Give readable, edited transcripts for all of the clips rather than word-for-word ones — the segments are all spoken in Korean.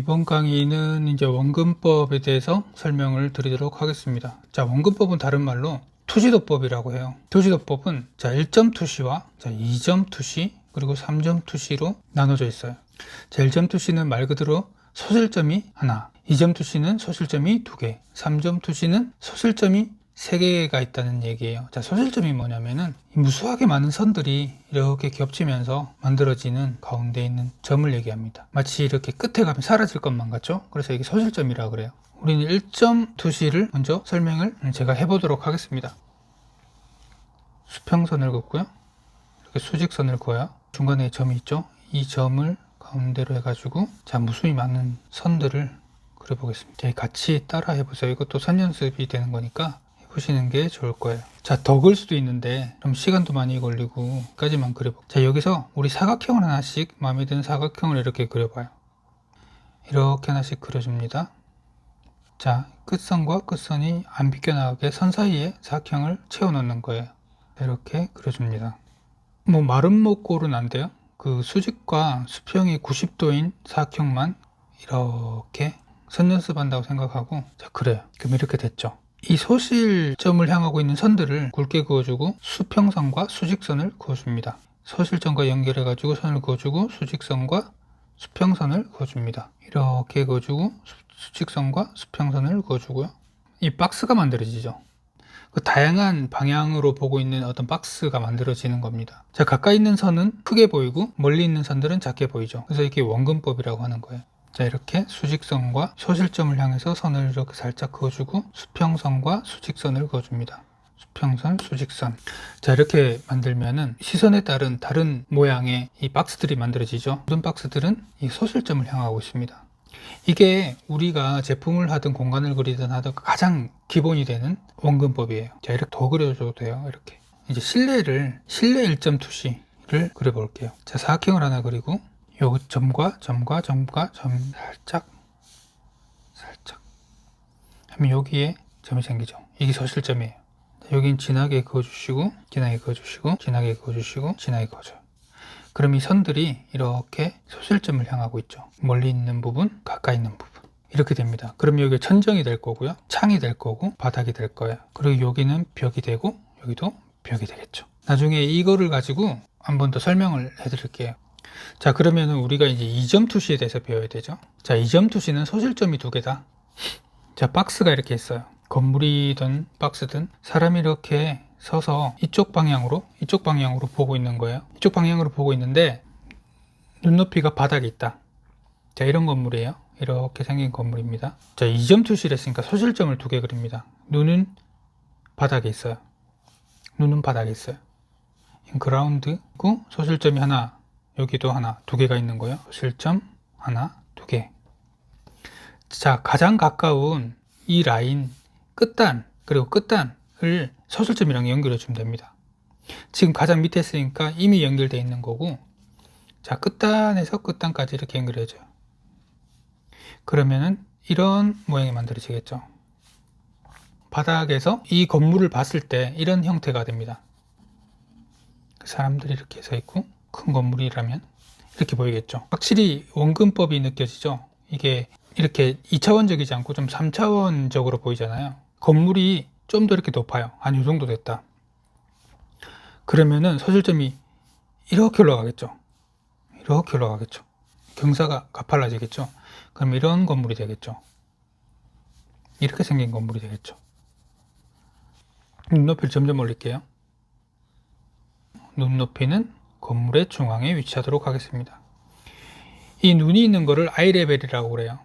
이번 강의는 이제 원근법에 대해서 설명을 드리도록 하겠습니다. 자, 원근법은 다른 말로 투시도법이라고 해요. 투시도법은 자, 1점 투시와 자, 2점 투시 그리고 3점 투시로 나눠져 있어요. 자, 1점 투시는 말 그대로 소실점이 하나, 2점 투시는 소실점이 2개, 3점 투시는 소실점이 3개가 있다는 얘기예요. 자, 소실점이 뭐냐면은 무수하게 많은 선들이 이렇게 겹치면서 만들어지는 가운데 있는 점을 얘기합니다. 마치 이렇게 끝에 가면 사라질 것만 같죠? 그래서 이게 소실점이라고 그래요. 우리는 1점 투시를 먼저 설명을 제가 해보도록 하겠습니다. 수평선을 긋고요. 이렇게 수직선을 그어요. 중간에 점이 있죠? 이 점을 가운데로 해가지고 자, 무수히 많은 선들을 그려보겠습니다. 같이 따라 해보세요. 이것도 선 연습이 되는 거니까 보시는 게 좋을 거예요. 자, 더 그릴 수도 있는데 좀 시간도 많이 걸리고 까지만 그려볼게요. 자, 여기서 우리 사각형을 하나씩 마음에 드는 사각형을 이렇게 그려봐요. 이렇게 하나씩 그려줍니다. 자, 끝선과 끝선이 안 비껴나가게 선 사이에 사각형을 채워 넣는 거예요. 이렇게 그려줍니다. 뭐 마른 목골은 안 돼요. 그 수직과 수평이 90도인 사각형만 이렇게 선 연습한다고 생각하고 자, 그래요. 그럼 이렇게 됐죠. 이 소실점을 향하고 있는 선들을 굵게 그어주고 수평선과 수직선을 그어줍니다. 소실점과 연결해가지고 선을 그어주고 수직선과 수평선을 그어줍니다. 이렇게 그어주고 수직선과 수평선을 그어주고요. 이 박스가 만들어지죠. 그 다양한 방향으로 보고 있는 어떤 박스가 만들어지는 겁니다. 자, 가까이 있는 선은 크게 보이고 멀리 있는 선들은 작게 보이죠. 그래서 이게 원근법이라고 하는 거예요. 자, 이렇게 수직선과 소실점을 향해서 선을 이렇게 살짝 그어주고 수평선과 수직선을 그어줍니다. 수평선, 수직선. 자, 이렇게 만들면은 시선에 따른 다른 모양의 이 박스들이 만들어지죠. 모든 박스들은 이 소실점을 향하고 있습니다. 이게 우리가 제품을 하든 공간을 그리든 하든 가장 기본이 되는 원근법이에요. 자, 이렇게 더 그려줘도 돼요. 이렇게. 이제 실내 1점 투시를 그려볼게요. 자, 사각형을 하나 그리고 요 점과 점 살짝 하면 여기에 점이 생기죠. 이게 소실점이에요. 여긴 진하게 그어주시고 진하게 그어주시고 진하게 그어주시고 진하게 그어줘요. 그럼 이 선들이 이렇게 소실점을 향하고 있죠. 멀리 있는 부분, 가까이 있는 부분 이렇게 됩니다. 그럼 여기 천정이 될 거고요, 창이 될 거고 바닥이 될 거예요. 그리고 여기는 벽이 되고 여기도 벽이 되겠죠. 나중에 이거를 가지고 한 번 더 설명을 해드릴게요. 자, 그러면 우리가 이제 2점 투시에 대해서 배워야 되죠. 자, 2점 투시는 소실점이 2개다. 자, 박스가 이렇게 있어요. 건물이든 박스든 사람이 이렇게 서서 이쪽 방향으로 보고 있는 거예요. 이쪽 방향으로 보고 있는데 눈높이가 바닥에 있다. 자, 이런 건물이에요. 이렇게 생긴 건물입니다. 자, 2점 투시를 했으니까 소실점을 2개 그립니다. 눈은 바닥에 있어요. 눈은 바닥에 있어요. 그라운드고 소실점이 하나, 여기도 하나, 2개가 있는 거예요. 소실점 하나, 2개. 자, 가장 가까운 이 라인 끝단 그리고 끝단을 소실점이랑 연결해 주면 됩니다. 지금 가장 밑에 있으니까 이미 연결되어 있는 거고, 자, 끝단에서 끝단까지 이렇게 연결해 줘요. 그러면은 이런 모양이 만들어지겠죠. 바닥에서 이 건물을 봤을 때 이런 형태가 됩니다. 사람들이 이렇게 서 있고 큰 건물이라면 이렇게 보이겠죠. 확실히 원근법이 느껴지죠. 이게 이렇게 2차원적이지 않고 좀 3차원적으로 보이잖아요. 건물이 좀 더 이렇게 높아요. 한 이 정도 됐다. 그러면은 소실점이 이렇게 올라가겠죠. 이렇게 올라가겠죠. 경사가 가팔라지겠죠. 그럼 이런 건물이 되겠죠. 이렇게 생긴 건물이 되겠죠. 눈높이를 점점 올릴게요. 눈높이는 건물의 중앙에 위치하도록 하겠습니다. 이 눈이 있는 거를 아이레벨이라고 그래요.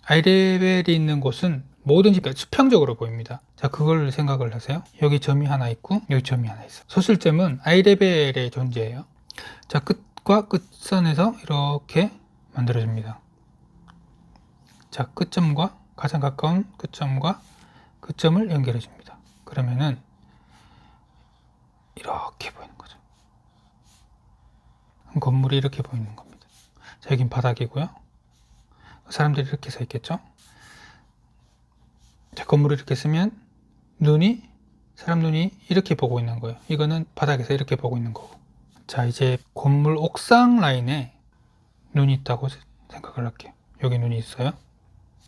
아이레벨이 있는 곳은 뭐든지 수평적으로 보입니다. 자, 그걸 생각을 하세요. 여기 점이 하나 있고 여기 점이 하나 있어. 소실점은 아이레벨의 존재예요. 자, 끝과 끝선에서 이렇게 만들어집니다. 자, 끝점과 가장 가까운 끝점과 끝점을 연결해 줍니다. 그러면은 이렇게 보이는 거죠. 건물이 이렇게 보이는 겁니다. 자, 여긴 바닥이고요. 사람들이 이렇게 서 있겠죠. 자, 건물을 이렇게 쓰면 사람 눈이 이렇게 보고 있는 거예요. 이거는 바닥에서 이렇게 보고 있는 거고. 자, 이제 건물 옥상 라인에 눈이 있다고 생각을 할게요. 여기 눈이 있어요.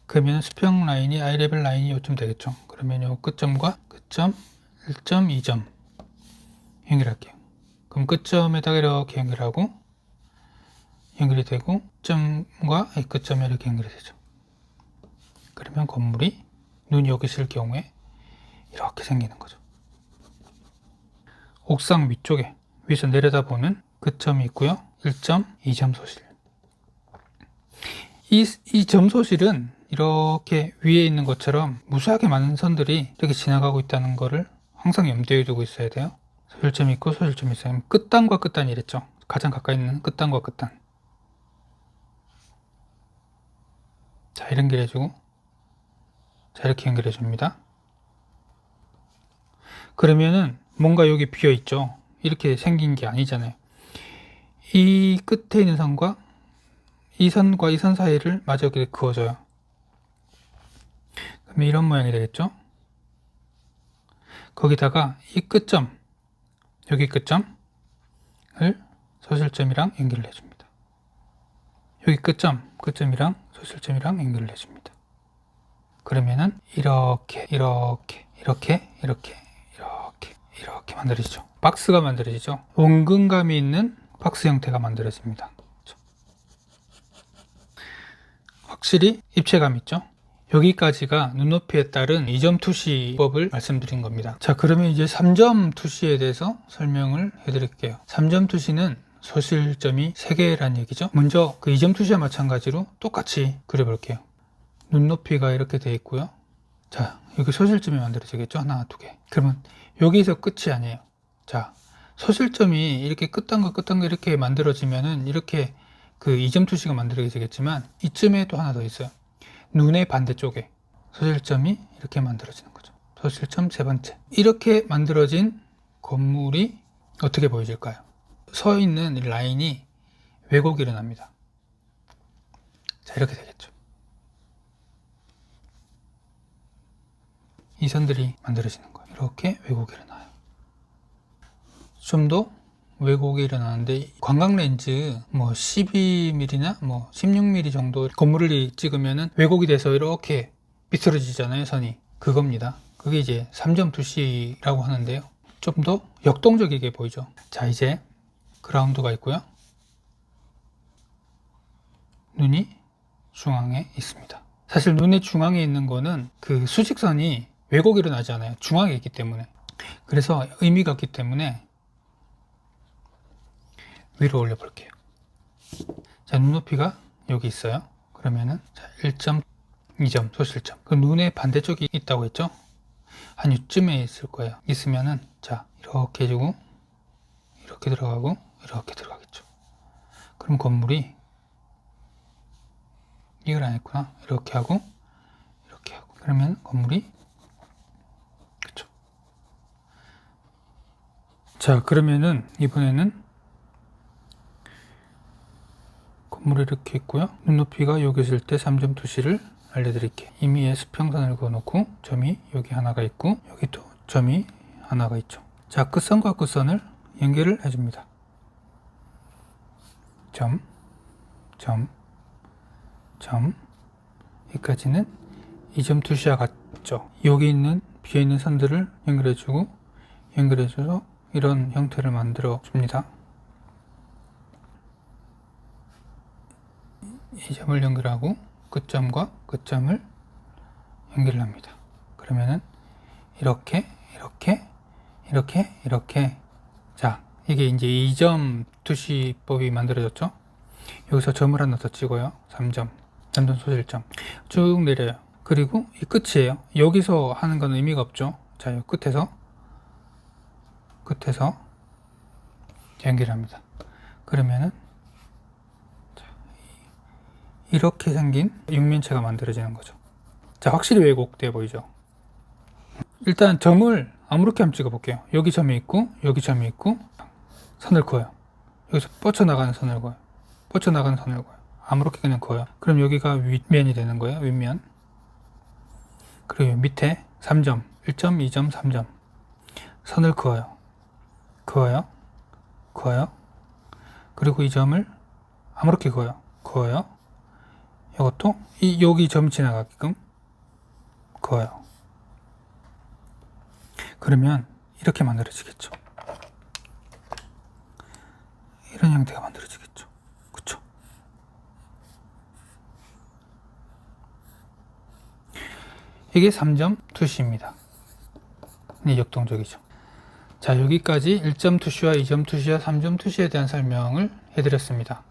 그러면 수평 라인이 아이레벨 라인이 요쯤 되겠죠. 그러면 요 끝점과 끝점 1.2점 연결할게요. 그럼 끝점에다가 이렇게 연결하고 연결이 되고 점과 이 끝점이 이렇게 연결이 되죠. 그러면 건물이 눈이 여기 있을 경우에 이렇게 생기는 거죠. 옥상 위쪽에 위에서 내려다보는 끝점이 있고요. 1.2점 소실. 이 점소실은 이렇게 위에 있는 것처럼 무수하게 많은 선들이 이렇게 지나가고 있다는 것을 항상 염두에 두고 있어야 돼요. 소실점이 있고 소실점이 있어요. 끝단과 끝단이 이랬죠. 가장 가까이 있는 끝단과 끝단. 자, 이렇게 연결해주고, 자, 이렇게 연결해줍니다. 그러면은 뭔가 여기 비어 있죠. 이렇게 생긴 게 아니잖아요. 이 끝에 있는 선과 이 선과 이 선 사이를 마저 이렇게 그어줘요. 그러면 이런 모양이 되겠죠. 거기다가 이 끝점, 여기 끝점을 소실점이랑 연결을 해줍니다. 여기 끝점이랑 소실점이랑 연결을 해줍니다. 그러면은 이렇게 만들어지죠. 박스가 만들어지죠. 원근감이 있는 박스 형태가 만들어집니다. 확실히 입체감 있죠. 여기까지가 눈높이에 따른 2점 투시법을 말씀드린 겁니다. 자, 그러면 이제 3점 투시에 대해서 설명을 해드릴게요. 3점 투시는 소실점이 3개라는 얘기죠. 먼저 그 2점 투시와 마찬가지로 똑같이 그려볼게요. 눈높이가 이렇게 되어 있고요. 자, 여기 소실점이 만들어지겠죠. 하나, 두 개. 그러면 여기서 끝이 아니에요. 자, 소실점이 이렇게 끝단과 끝단과 이렇게 만들어지면은 이렇게 그 2점 투시가 만들어지겠지만 이쯤에 또 하나 더 있어요. 눈의 반대쪽에 소실점이 이렇게 만들어지는 거죠. 소실점 세 번째. 이렇게 만들어진 건물이 어떻게 보여질까요? 서 있는 라인이 왜곡이 일어납니다. 자, 이렇게 되겠죠. 이 선들이 만들어지는 거예요. 이렇게 왜곡이 일어나요. 좀 더 왜곡이 일어나는데 관광 렌즈 뭐 12mm나 뭐 16mm 정도 건물을 찍으면은 왜곡이 돼서 이렇게 비틀어지잖아요. 선이. 그겁니다. 그게 이제 3점 투시라고 하는데요. 좀 더 역동적이게 보이죠. 자, 이제 그라운드가 있고요. 눈이 중앙에 있습니다. 사실 눈의 중앙에 있는 거는 그 수직선이 왜곡이 일어나지 않아요. 중앙에 있기 때문에. 그래서 의미가 없기 때문에 위로 올려 볼게요. 자, 눈높이가 여기 있어요. 그러면은 1.2점 소실점. 그 눈의 반대쪽이 있다고 했죠? 한 이쯤에 있을 거예요. 있으면은 자, 이렇게 해주고 이렇게 들어가고 이렇게 들어가겠죠. 그럼 건물이 이걸 안 했구나. 이렇게 하고 이렇게 하고 그러면 건물이 그쵸. 자, 그러면은 이번에는 건물이 이렇게 있고요. 눈높이가 여기 있을 때 3점 투시를 알려드릴게요. 이미 S평선을 그어놓고 점이 여기 하나가 있고 여기 또 점이 하나가 있죠. 자, 끝선과 끝선을 연결을 해줍니다. 점, 점, 점. 여기까지는 2점 투시와 같죠. 여기 있는 비어있는 선들을 연결해주고 연결해줘서 이런 형태를 만들어 줍니다. 이 점을 연결하고 끝점과 끝점을 연결을 합니다. 그러면은 이렇게 자, 이게 이제 2점 투시법이 만들어졌죠. 여기서 점을 하나 더 찍어요. 3점 단돈 소실점 쭉 내려요. 그리고 이 끝이에요. 여기서 하는 건 의미가 없죠. 자, 이 끝에서 연결합니다. 그러면은 이렇게 생긴 육면체가 만들어지는 거죠. 자, 확실히 왜곡돼 보이죠. 일단 점을 아무렇게 한번 찍어 볼게요. 여기 점이 있고 여기 점이 있고 선을 그어요. 여기서 뻗쳐나가는 선을 그어요. 아무렇게 그냥 그어요. 그럼 여기가 윗면이 되는 거예요. 윗면. 그리고 밑에 3점 1.2점 3점 선을 그어요. 그리고 이 점을 아무렇게 그어요. 이것도 여기 점 지나가게끔 그어요. 그러면 이렇게 만들어지겠죠. 이런 형태가 만들어지겠죠. 그쵸? 이게 3점 투시입니다. 역동적이죠. 자, 여기까지 1점 투시와 2점 투시와 3점 투시에 대한 설명을 해드렸습니다.